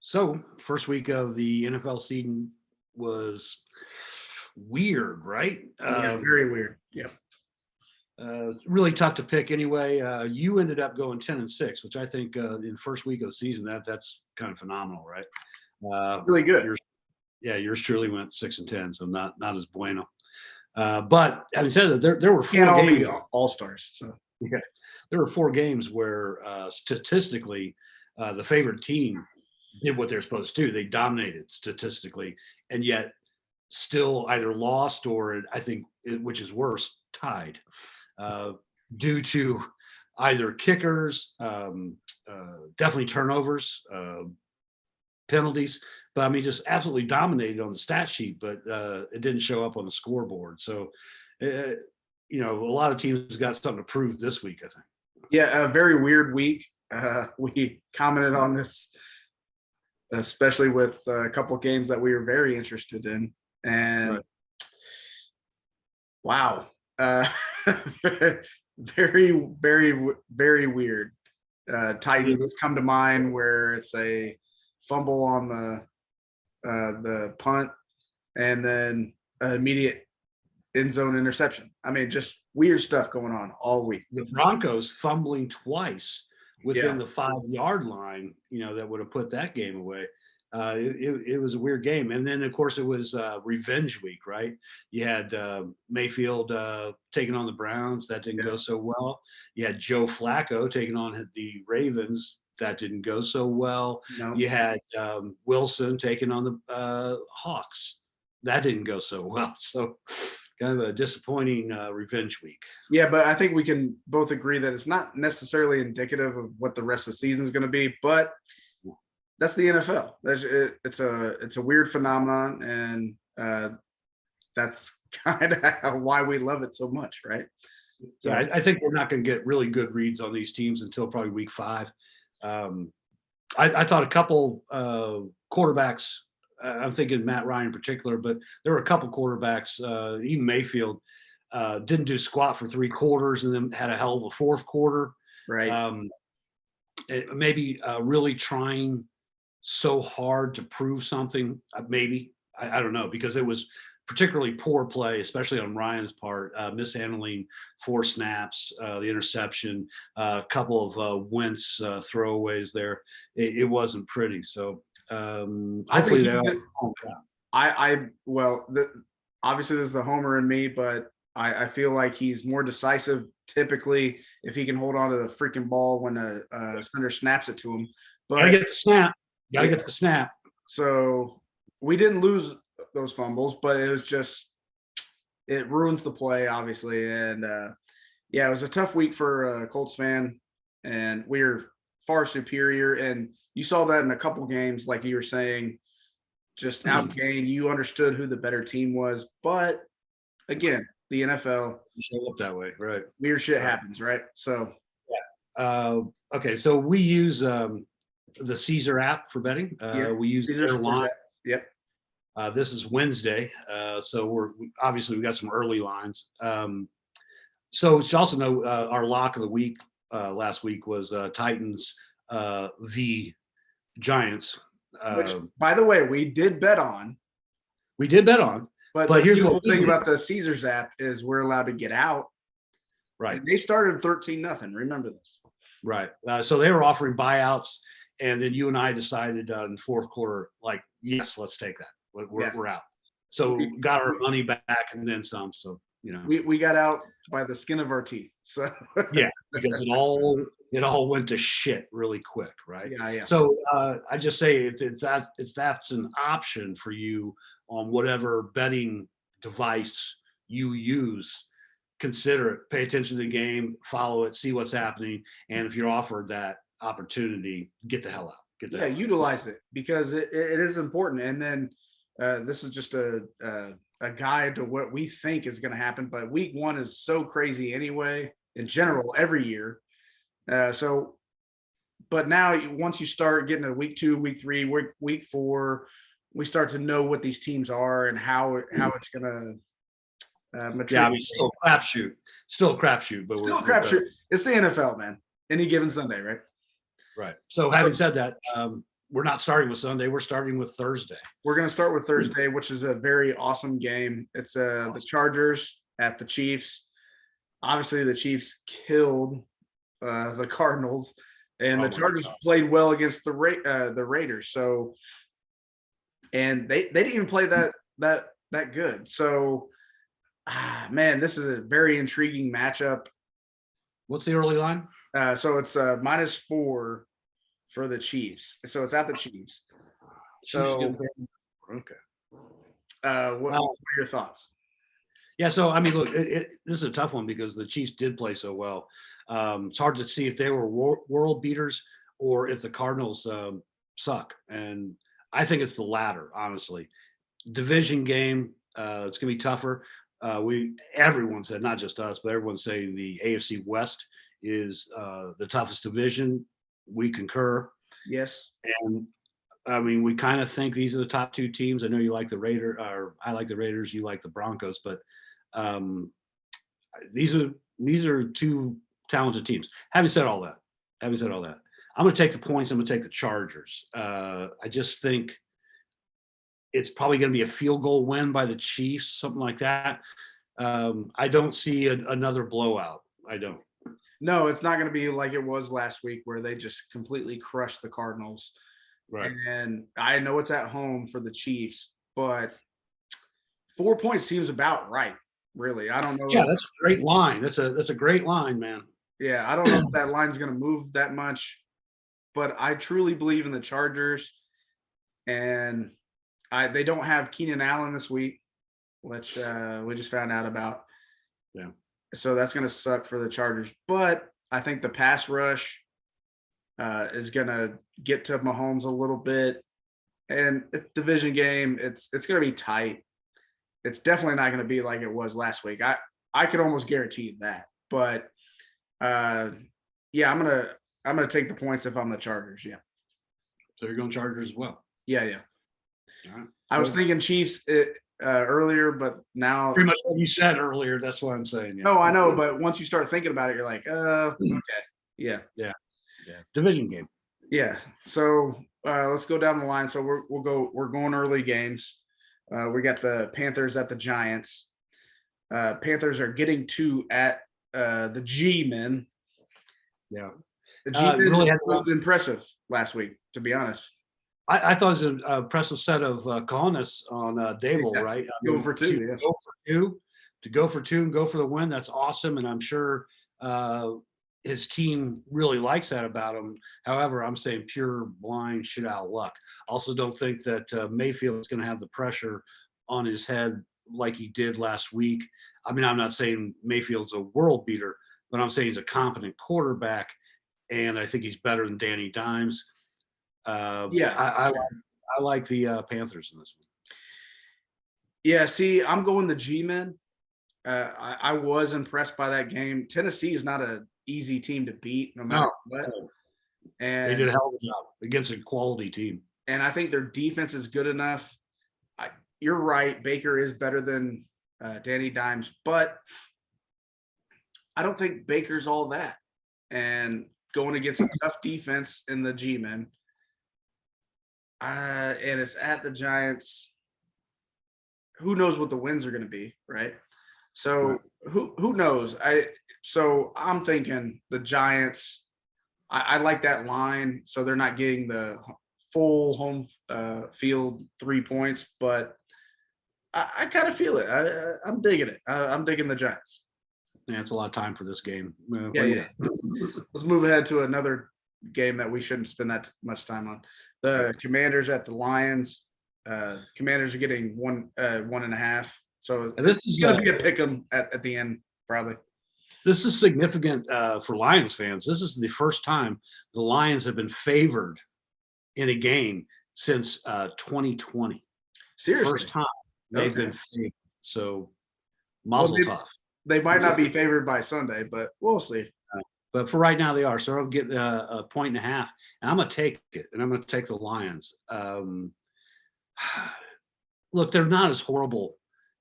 So, first week of the NFL season was weird, right? Yeah, very weird. Yeah. Really tough to pick anyway. You ended up going 10-6, which I think in first week of the season that's kind of phenomenal, right? Really good. Yours, yeah, yours truly went 6-10, so not as bueno. But having said that, there were Can't four all be games. all-stars. So Yeah, there were four games where statistically the favorite team did what they're supposed to do. They dominated statistically, and yet still either lost or I think, which is worse, tied uh, due to either kickers, definitely turnovers, penalties. But I mean, just absolutely dominated on the stat sheet, but it didn't show up on the scoreboard. So, uh, a lot of teams got something to prove this week, I think. yeah, a very weird week. We commented on this, especially with a couple of games that we were very interested in. And Right. wow, uh, very, very, very weird. Titans come to mind where it's a fumble on the punt and then an immediate end zone interception. I mean, just weird stuff going on all week. The Broncos fumbling twice within Yeah. the 5-yard line, that would have put that game away. It was a weird game. And then, of course, it was revenge week, right? You had Mayfield taking on the Browns. That didn't go so well. You had Joe Flacco taking on the Ravens. That didn't go so well. No. You had Wilson taking on the Hawks. That didn't go so well. So kind of a disappointing revenge week. Yeah, but I think we can both agree that it's not necessarily indicative of what the rest of the season is going to be, but that's the NFL. It's a weird phenomenon, and that's kind of why we love it so much, right? So I think we're not going to get really good reads on these teams until probably week 5. I thought a couple quarterbacks. I'm thinking Matt Ryan in particular, but there were a couple quarterbacks, even Mayfield, didn't do squat for 3 quarters and then had a hell of a fourth quarter. Right. Maybe really trying so hard to prove something. Maybe I don't know, because it was particularly poor play, especially on Ryan's part, mishandling 4 snaps, the interception, a couple of Wentz throwaways there. It wasn't pretty. So hopefully they all. Obviously this is the homer in me, but I feel like he's more decisive typically if he can hold on to the freaking ball when a center snaps it to him. But Gotta get the snap. Gotta get the snap. So we didn't lose those fumbles, but it was just it ruins the play, obviously. And it was a tough week for a Colts fan, and we're far superior. And you saw that in a couple games, like you were saying, just outgained. You understood who the better team was, but again, the NFL show up that way, right? Weird shit happens, right? So okay, so we use the Caesar app for betting. We use their line. Yep. This is Wednesday, so we got some early lines. So you also know our lock of the week last week was Titans v Giants. Which, by the way, we did bet on. We did bet on. But here's the thing about the Caesars app is we're allowed to get out. Right. And they started 13-0. Remember this. Right. So they were offering buyouts, and then you and I decided in the fourth quarter, like, yes, let's take that. We're out. So we got our money back and then some. So we got out by the skin of our teeth. So yeah, because it all went to shit really quick, right? Yeah. So I just say if that's an option for you on whatever betting device you use, consider it. Pay attention to the game, follow it, see what's happening, and if you're offered that opportunity, get the hell out. Utilize it because it is important. And then this is just a guide to what we think is going to happen. But week 1 is so crazy anyway, in general, every year. But now once you start getting to week 2, week 3, week 4, we start to know what these teams are and how it's going to mature. Yeah, I mean, still a crapshoot, but still a crapshoot. It's the NFL, man. Any given Sunday, right? Right. So having said that, we're not starting with Sunday. We're starting with Thursday. We're going to start with Thursday, which is a very awesome game. It's the Chargers at the Chiefs. Obviously, the Chiefs killed the Cardinals, and the Chargers played well against the Raiders. So, and they didn't even play that good. So, man, this is a very intriguing matchup. What's the early line? So it's -4 for the Chiefs. So it's at the Chiefs. So, okay. What are your thoughts? Yeah, so I mean, look, this is a tough one because the Chiefs did play so well. It's hard to see if they were world beaters or if the Cardinals suck. And I think it's the latter, honestly. Division game, it's going to be tougher. Everyone said, not just us, but everyone's saying the AFC West is the toughest division. We concur. Yes. And I mean, we kind of think these are the top two teams. I know you like the Raiders, or I like the Raiders, you like the Broncos, but these are two talented teams. Having said all that, I'm going to take the points. I'm going to take the Chargers. I just think it's probably going to be a field goal win by the Chiefs, something like that. I don't see another blowout. I don't. No, it's not going to be like it was last week where they just completely crushed the Cardinals. Right. And I know it's at home for the Chiefs, but 4 points seems about right, really. I don't know. Yeah, that's a great line. That's a great line, man. Yeah, I don't know if that line's going to move that much, but I truly believe in the Chargers. And they don't have Keenan Allen this week, which we just found out about. Yeah. So that's going to suck for the Chargers. But I think the pass rush is going to get to Mahomes a little bit. And division game, it's going to be tight. It's definitely not going to be like it was last week. I could almost guarantee that. But yeah, I'm gonna take the points if I'm the Chargers. Yeah. So you're going Chargers as well. Yeah. All right. I was thinking Chiefs earlier, but now pretty much what you said earlier. That's what I'm saying. Yeah. No, I know, but once you start thinking about it, you're like, okay, yeah. Division game. Yeah. So let's go down the line. So we're going early games. We got the Panthers at the Giants. Panthers are getting 2 at the G-men. Yeah. The G-men really looked impressive last week, to be honest. I thought it was an impressive set of cojones on Dable, right? Go for 2, yeah. To go for 2 and go for the win. That's awesome. And I'm sure his team really likes that about him. However, I'm saying pure blind shit out of luck. Also don't think that Mayfield is going to have the pressure on his head like he did last week. I mean, I'm not saying Mayfield's a world beater, but I'm saying he's a competent quarterback, and I think he's better than Danny Dimes. I like the Panthers in this one. Yeah, see, I'm going the G-men. I was impressed by that game. Tennessee is not an easy team to beat, no matter what. And they did a hell of a job against a quality team. And I think their defense is good enough. You're right. Baker is better than Danny Dimes, but I don't think Baker's all that. And going against a tough defense in the G-men, and it's at the Giants. Who knows what the wins are going to be, right? So who knows? So I'm thinking the Giants. I like that line, so they're not getting the full home field 3 points, but I kind of feel it. I'm digging it. I'm digging the Giants. Yeah, it's a lot of time for this game. Yeah. Let's move ahead to another game that we shouldn't spend that much time on. The Commanders at the Lions. Commanders are getting 1.5. So this is going to be a pick 'em at the end, probably. This is significant for Lions fans. This is the first time the Lions have been favored in a game since 2020. Seriously? First time they've been favored. So mazel tov. They might not be favored by Sunday, but we'll see. But for right now, they are. So I'll get a 1.5, and I'm going to take it, and I'm going to take the Lions. Look, they're not as horrible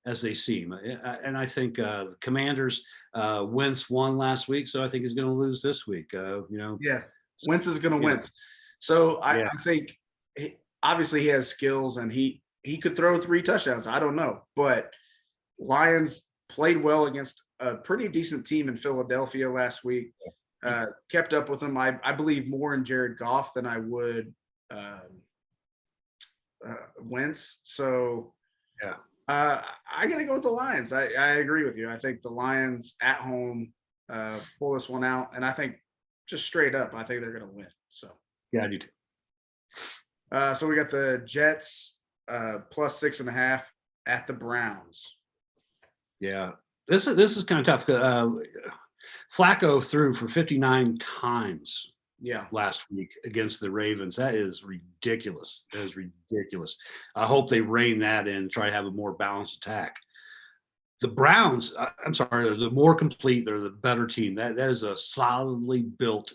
as they seem. And I think the Commanders, Wentz won last week, so I think he's going to lose this week. Yeah, Wentz is going to win. So I think obviously he has skills and he could throw 3 touchdowns. I don't know, but Lions played well against a pretty decent team in Philadelphia last week. Kept up with them. I believe more in Jared Goff than I would Wentz. So Yeah. I got to go with the Lions. I agree with you. I think the Lions at home pull this one out, and I think just straight up, I think they're going to win. So Yeah, I do too. so we got the Jets plus 6.5 at the Browns. Yeah, this is kind of tough. Flacco threw for 59 times Yeah. last week against the Ravens. That is ridiculous. That is ridiculous. I hope they rein that in, try to have a more balanced attack. The Browns, I'm sorry, they're the more complete. They're the better team. That is a solidly built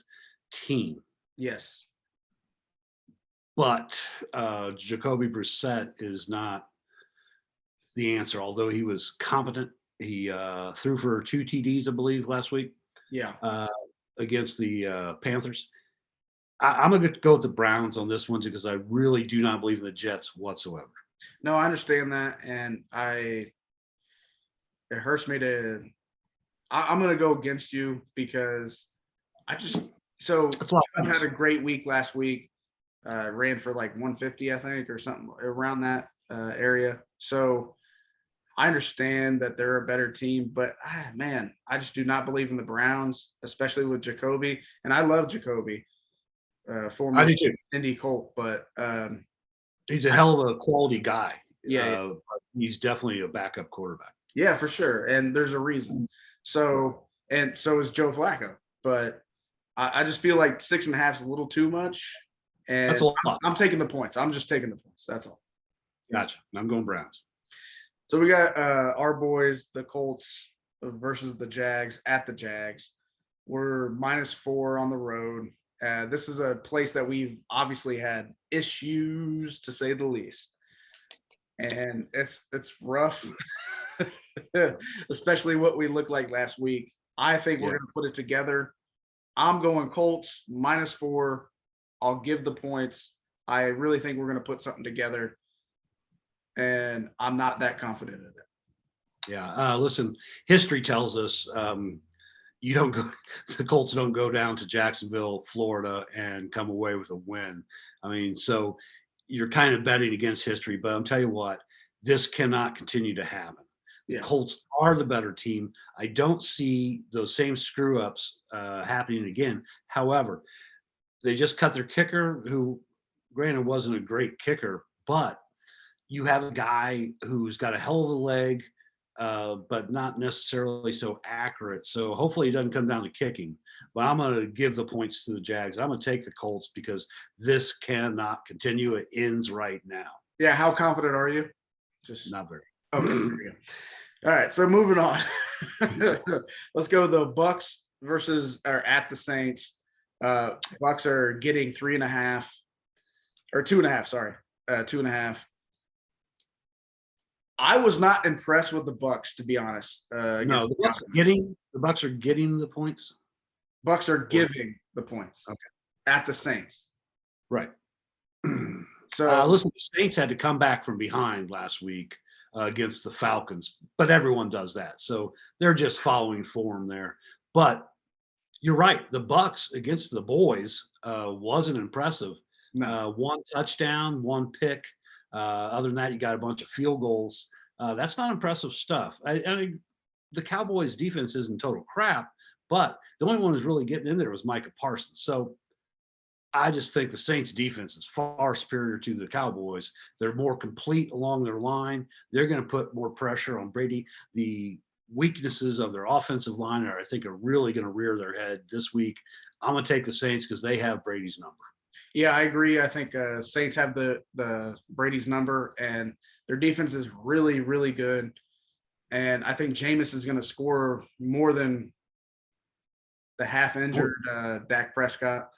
team. Yes. But Jacoby Brissett is not the answer, although he was competent. He threw for 2 TDs, I believe, last week Yeah. against the Panthers. I'm going to go with the Browns on this one because I really do not believe in the Jets whatsoever. No, I understand that, and it hurts me to. I'm going to go against you because I've had a great week last week. Ran for like 150, I think, or something around that area. So I understand that they're a better team, but man, I just do not believe in the Browns, especially with Jacoby. And I love Jacoby, former I do too. Indy Colt, but He's a hell of a quality guy. Yeah. But he's definitely a backup quarterback. Yeah, for sure. And there's a reason. So is Joe Flacco. But I just feel like 6.5 is a little too much. And That's a lot. I'm taking the points. I'm just taking the points. That's all. Gotcha. I'm going Browns. So we got our boys, the Colts versus the Jags at the Jags. We're -4 on the road. This is a place that we've obviously had issues, to say the least. And it's rough, especially what we looked like last week. I think we're going to put it together. I'm going Colts -4. I'll give the points. I really think we're going to put something together, and I'm not that confident in it. Yeah. Listen, history tells us you don't go. The Colts don't go down to Jacksonville, Florida, and come away with a win. I mean, so you're kind of betting against history. But I'm telling you what, this cannot continue to happen. The Colts are the better team. I don't see those same screw ups happening again. However, they just cut their kicker, who, granted, wasn't a great kicker, but you have a guy who's got a hell of a leg, but not necessarily so accurate. So hopefully it doesn't come down to kicking. But I'm going to give the points to the Jags. I'm going to take the Colts because this cannot continue. It ends right now. Yeah. How confident are you? Just not very. Okay. All right. So moving on. Let's go the Bucks at the Saints. Bucks are getting 3.5 or 2.5. Sorry, 2.5. I was not impressed with the Bucks, to be honest. No, the Bucks are getting the points. Bucks are giving the points. Okay. At the Saints. Right. So listen, the Saints had to come back from behind last week against the Falcons, but everyone does that. So they're just following form there. But you're right. The Bucks against the boys wasn't impressive. No. 1 touchdown, 1 pick. Other than that, you got a bunch of field goals. That's not impressive stuff. I mean, the Cowboys' defense isn't total crap, but the only one who's really getting in there was Micah Parsons. So I just think the Saints' defense is far superior to the Cowboys. They're more complete along their line. They're going to put more pressure on Brady. The weaknesses of their offensive line I think are really going to rear their head this week. I'm going to take the Saints because they have Brady's number. Yeah, I agree. I think Saints have the Brady's number, and their defense is really, really good. And I think Jameis is going to score more than the half-injured Dak Prescott.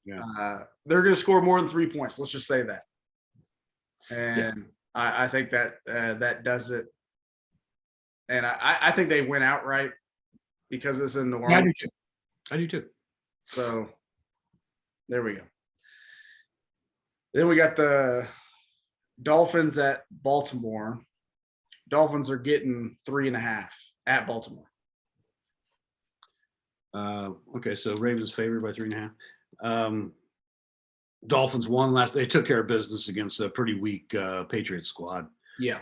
Yeah. They're going to score more than 3 points. Let's just say that. And I think that that does it. And I think they win outright because it's in New Orleans. Yeah, I do too. So there we go. Then we got the Dolphins at Baltimore. Dolphins are getting 3.5 at Baltimore. Okay, so Ravens favored by 3.5. Dolphins won last. They took care of business against a pretty weak Patriots squad. Yeah.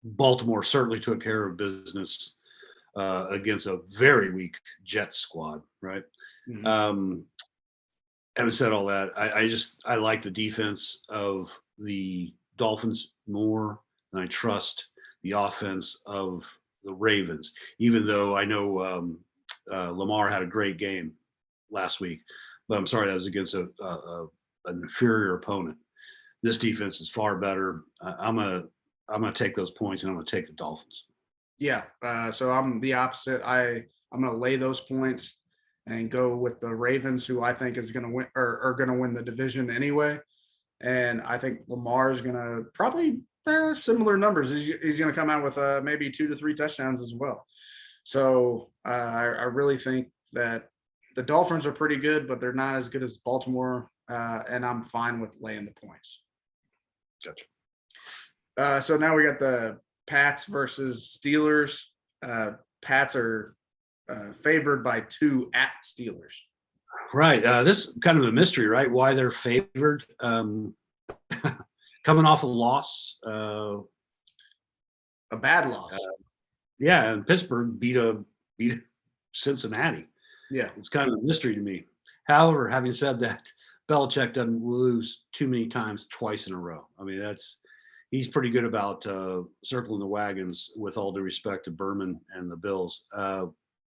Baltimore certainly took care of business against a very weak Jets squad, right? Mhm. Having said all that, I like the defense of the Dolphins more than I trust the offense of the Ravens. Even though I know Lamar had a great game last week, but I'm sorry that was against an inferior opponent. This defense is far better. I'm gonna take those points, and I'm gonna take the Dolphins. Yeah. So I'm the opposite. I'm going to lay those points and go with the Ravens, who I think is going to win or are going to win the division anyway. And I think Lamar is going to probably similar numbers. He's going to come out with maybe 2 to 3 touchdowns as well. So I really think that the Dolphins are pretty good, but they're not as good as Baltimore. And I'm fine with laying the points. Gotcha. So now we got the Pats versus Steelers. Pats are favored by 2 at Steelers. Right. This is kind of a mystery, right? Why they're favored. Coming off a loss. A bad loss. Yeah, and Pittsburgh beat Cincinnati. Yeah. It's kind of a mystery to me. However, having said that, Belichick doesn't lose too many times twice in a row. I mean, he's pretty good about circling the wagons, with all due respect to Berman and the Bills.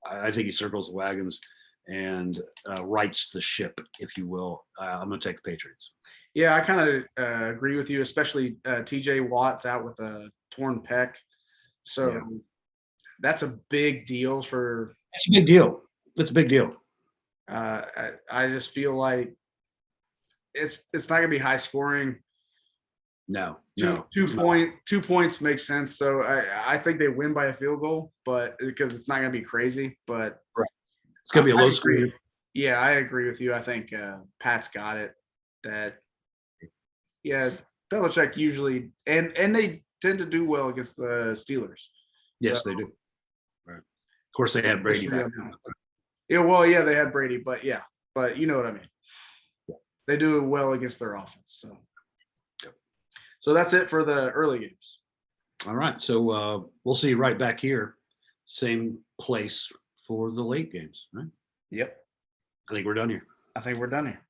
I think he circles the wagons and rights the ship, if you will. I'm going to take the Patriots. Yeah, I kind of agree with you, especially TJ Watt's out with a torn pec. So that's a big deal for. It's a big deal. It's a big deal. I just feel like it's not going to be high scoring. No, Two points makes sense. So I think they win by a field goal, but because it's not going to be crazy. But right. It's going to be a low score. Yeah, I agree with you. I think Pat's got it. Belichick usually and they tend to do well against the Steelers. Yes, they do. Right. Of course, they had Brady back. Yeah, well, yeah, they had Brady, but you know what I mean. Yeah. They do well against their offense. So that's it for the early games. All right. So we'll see you right back here. Same place for the late games, right? Yep. I think we're done here. I think we're done here.